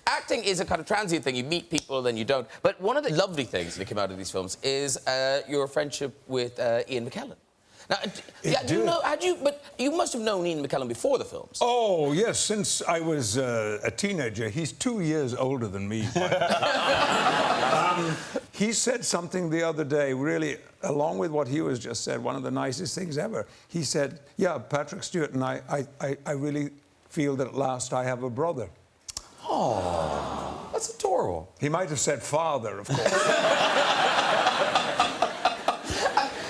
acting is a kind of transient thing. You meet people, then you don't. But one of the lovely things that came out of these films is your friendship with Ian McKellen. Now, but you must have known Ian McKellen before the films. Oh, yes, since I was a teenager. He's 2 years older than me. He said something the other day, really, along with what he was just said, one of the nicest things ever. He said, yeah, Patrick Stewart and I really feel that at last I have a brother. Oh, that's adorable. He might have said father, of course.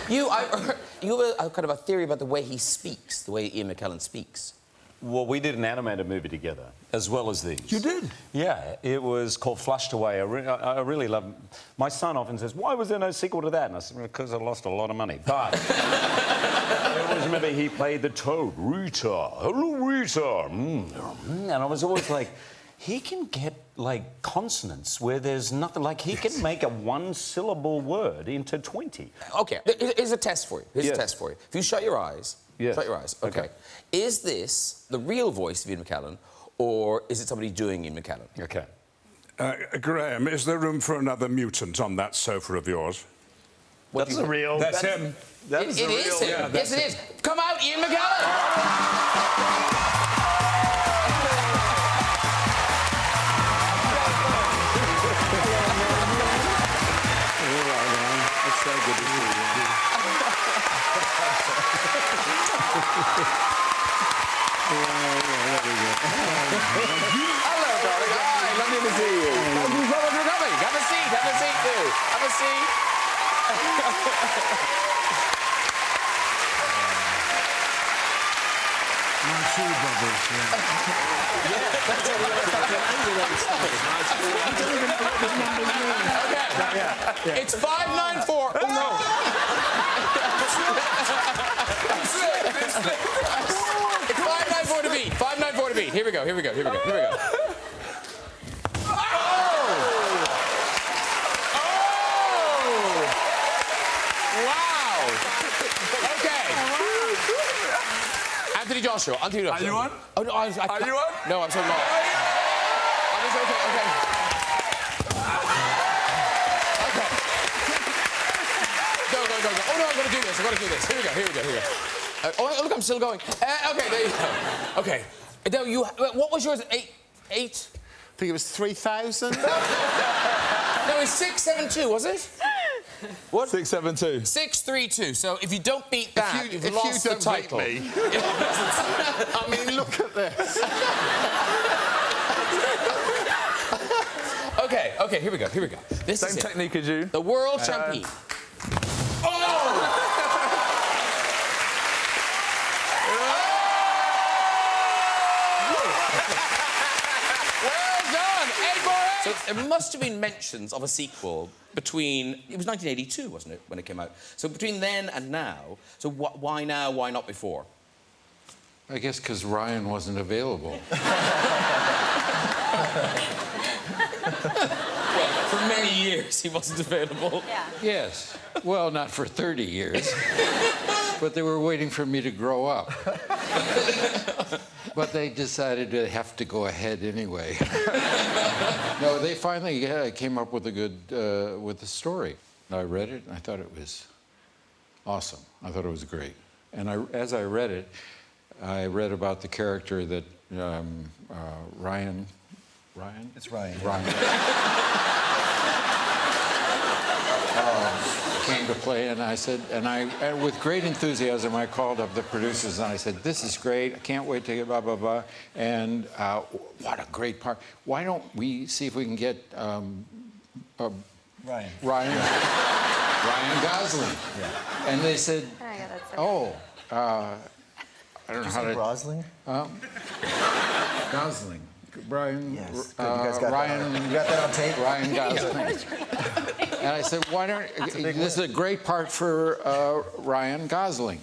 You have a kind of a theory about the way he speaks, the way Ian McKellen speaks. Well, we did an animated movie together, as well as these. You did? Yeah, it was called Flushed Away. I really love... My son often says, why was there no sequel to that? And I said, because I lost a lot of money. But I always remember he played the toad, Rita. Hello, Rita. And I was always like, he can get, like, consonants where there's nothing... Like, he can make a one-syllable word into 20. OK, here's a test for you. Here's a test for you. If you shut your eyes... Yes. Shut your eyes. OK. Is this the real voice of Ian McKellen, or is it somebody doing Ian McKellen? OK. Graham, is there room for another mutant on that sofa of yours? That's a real... That's him. It is him. Yeah, yes, it is. Come out, Ian McKellen! It's so good to see you. Hello, darling. Hi, lovely to see you. Thank you so much for coming. Have a seat. Have a seat, too. Have a seat. My shoe bubbles, Okay. It's 594. Oh, no. It's 594 to beat. 594 to beat. Here we go. Here we go. Here we go. Here we go. Anthony Joshua. Anthony Joshua. Are you on? Oh, no, are you on? No, I'm so not. Okay. Go. Oh, no, I've got to do this. Here we go. Oh, look, I'm still going. Okay, there you go. Okay. Now, what was yours? Eight? I think it was 3,000. No, it's 672, was it? What? 672. 632. So if you don't beat that, you've lost the title. Beat me. I mean, look at this. Okay, here we go. This Same is technique as you. The world champion. So there must have been mentions of a sequel between... It was 1982, wasn't it, when it came out? So between then and now, so why now, why not before? I guess because Ryan wasn't available. Well, for many years he wasn't available. Yeah. Yes. Well, not for 30 years. But they were waiting for me to grow up. But they decided to have to go ahead anyway. No, they finally came up with a good with the story. I read it, and I thought it was awesome. I thought it was great. And as I read it, I read about the character that Ryan? It's Ryan. Came to play, and I said, and with great enthusiasm, I called up the producers and I said, "This is great. I can't wait to get blah blah blah." And what a great part! Why don't we see if we can get Ryan Gosling? Yeah. And they said, Oh my God, that's so "Oh, I don't know how to." Gosling? Gosling. Brian. Yes. Good. You guys got Ryan. That on, you got that on tape? Ryan Gosling. And I said, why don't... This is a great part for Ryan Gosling.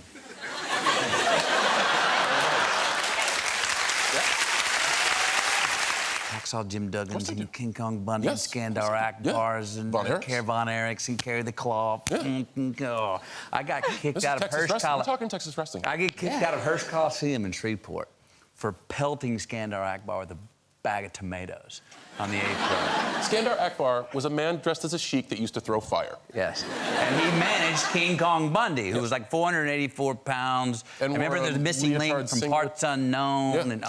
Hacksaw Jim Duggins and King Kong Bundy and Skandar Akbars and Von Erichs and Carry the Claw. Oh, I got kicked out of Hearst Coliseum. We're talking Texas wrestling. I get kicked out of Hearst Coliseum in Shreveport for pelting Skandar Akbar with a bag of tomatoes on the 8th row. Skandar Akbar was a man dressed as a sheik that used to throw fire. Yes. And he managed King Kong Bundy, who was like 484 pounds. And I remember wore a the missing link leotard from singlet. Parts Unknown. Yeah. And,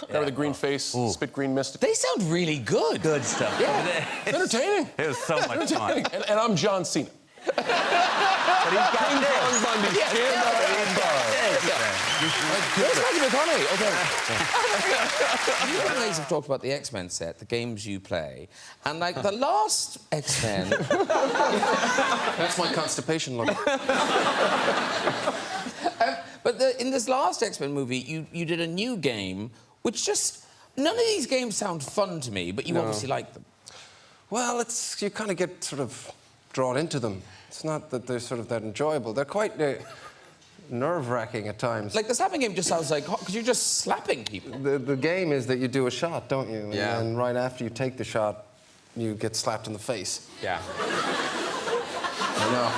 Remember the green face, spit green mist? They sound really good. Good stuff. Yeah. It's entertaining. It was so much fun. And I'm John Cena. But he's got King this. Kong Bundy, Skandar Akbar. Where's Matthew McConaughey? Okay. You guys have talked about the X-Men set, the games you play, and like the last X-Men. That's my constipation look. But in this last X-Men movie, you did a new game, which just none of these games sound fun to me, but you obviously like them. Well, it's you kind of get sort of drawn into them. It's not that they're sort of that enjoyable. They're quite nerve-wracking at times. Like the slapping game just sounds like because you're just slapping people. The game is that you do a shot, don't you? Yeah. And right after you take the shot, you get slapped in the face. Yeah. I know.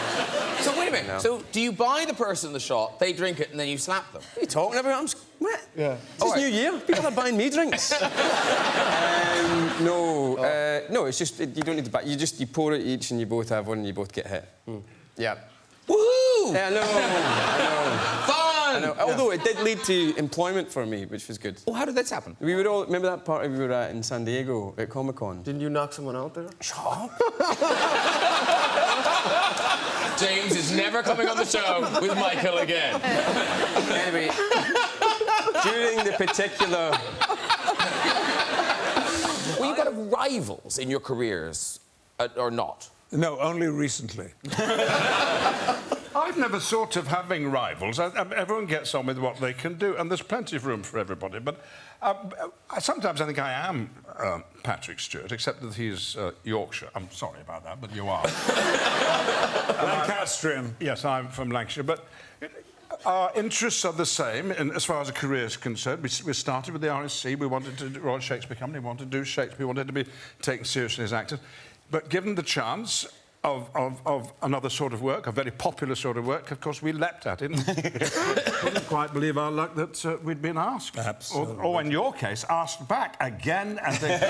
So wait a minute. No. So do you buy the person the shot, they drink it, and then you slap them? What are you talking about? What? Yeah. It's New Year. People are buying me drinks. No, it's just you don't need to buy. You pour it each, and you both have one, and you both get hit. Yeah. Woohoo! Yeah, I know. Fun! I know. Although it did lead to employment for me, which was good. Oh, how did this happen? We would all remember that party we were at in San Diego at Comic-Con. Didn't you knock someone out there? Shut up. James is never coming on the show with Michael again. Anyway, during the particular. Well, you've got rivals in your careers, or not? No, only recently. I've never thought of having rivals. Everyone gets on with what they can do, and there's plenty of room for everybody. But sometimes I think I am Patrick Stewart, except that he's Yorkshire. I'm sorry about that, but you are. Lancastrian. Yes, I'm from Lancashire, but our interests are the same as far as a career is concerned. We started with the RSC. We wanted to do Royal Shakespeare Company. We wanted to do Shakespeare. We wanted to be taken seriously as actors. But given the chance of another sort of work, a very popular sort of work, of course, we leapt at it. Couldn't quite believe our luck that we'd been asked. Absolutely. Or in your case, asked back again and again.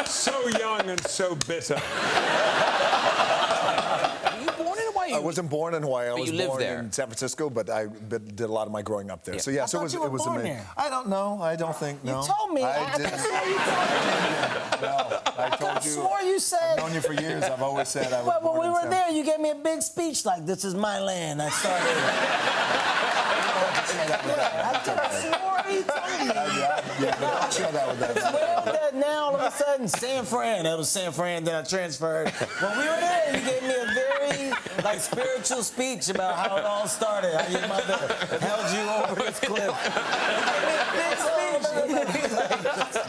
So young and so bitter. Were you born in Hawaii? I wasn't born in Hawaii. I But was you lived born there. in San Francisco, but I did a lot of my growing up there. Yeah. So yeah, I so thought it you were was born amazing. there. I don't know. I don't think. No. You told me. I didn't. No, I told you. swore you said. I've known you for years. I've always said I was But born when we in were San there, you gave me a big speech like, "This is my land." I started. I could have swore you told me. Yeah, don't share that with them. Well, that now all of a sudden, San Fran. That was San Fran. Then I transferred. When we were there, you gave me a very spiritual speech about how it all started. How your mother held you over this cliff. Big speech.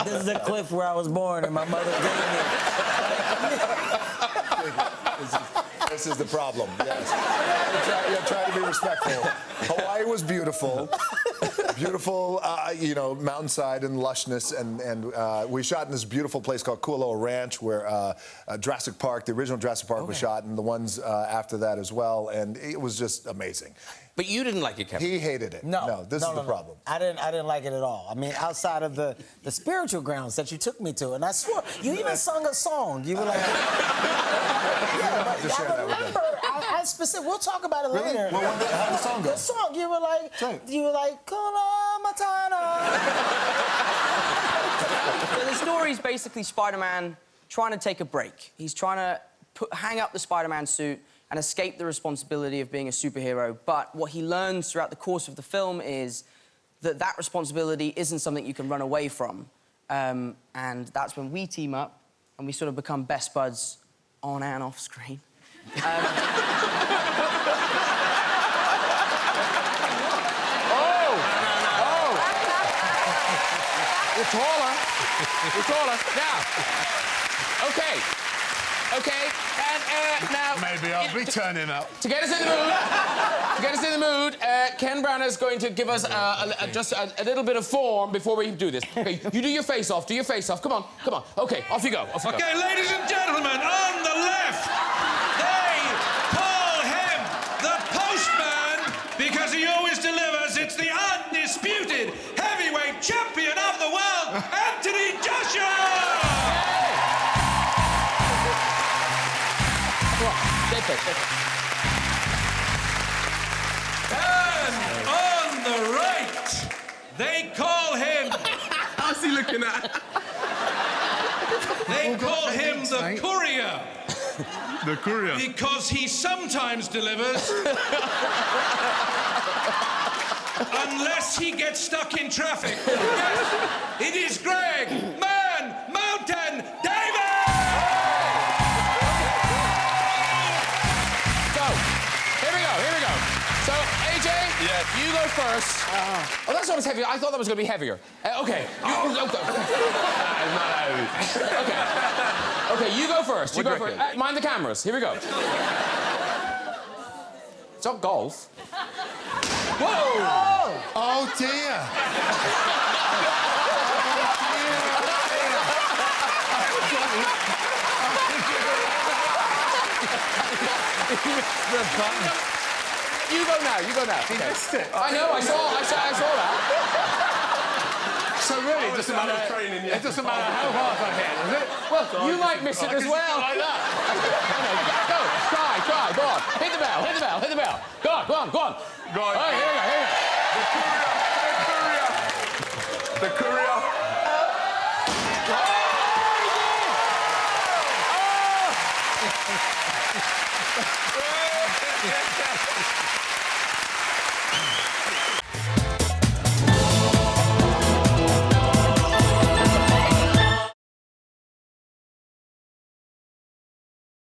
This is the cliff where I was born, and my mother gave me. This is the problem. Yes. You're trying to be respectful. Hawaii was beautiful. Beautiful, mountainside and lushness, and we shot in this beautiful place called Kualoa Ranch, where Jurassic Park, the original Jurassic Park, was shot, and the ones after that as well, and it was just amazing. But you didn't like it, Kevin. He hated it. No, this is the problem. I didn't like it at all. I mean, outside of the spiritual grounds that you took me to, and I swore you even sung a song. You were like, Just share that with them. remember. I specific. We'll talk about it later. Well, how'd the song go? The song. You were like, Kuna Matana. So the story is basically Spider-Man trying to take a break. He's trying to hang up the Spider-Man suit and escape the responsibility of being a superhero. But what he learns throughout the course of the film is that that responsibility isn't something you can run away from. And that's when we team up and we sort of become best buds on and off screen. You're taller. You're taller. Now, okay. And now... Maybe I'll be turning up. To get us in the mood, Ken Branagh is going to give us just a little bit of form before we do this. Okay, you do your face-off. Do your face-off. Come on. Okay, off you go. Okay, ladies and gentlemen, on the left, they call him the Postman because he always delivers. It's the undisputed heavyweight champion of the world. And on the right, they call him... How's he looking at? They call him the courier. The courier. Because he sometimes delivers... unless he gets stuck in traffic. Yes, it is Greg Man Mountain David! So, here we go. So, AJ, you go first. Oh, that's not as heavy. I thought that was going to be heavier. Okay. Okay, you go first. You go first. Mind the cameras. Here we go. It's not golf. Whoa! Oh, dear. You go now. He missed it. I know, I saw that. So really, it doesn't matter. It doesn't matter how hard I hit, does it? Well, you might miss it as well. Like that. Go, try, go on. Hit the bell. Go on. Right. All right, here we go. The courier.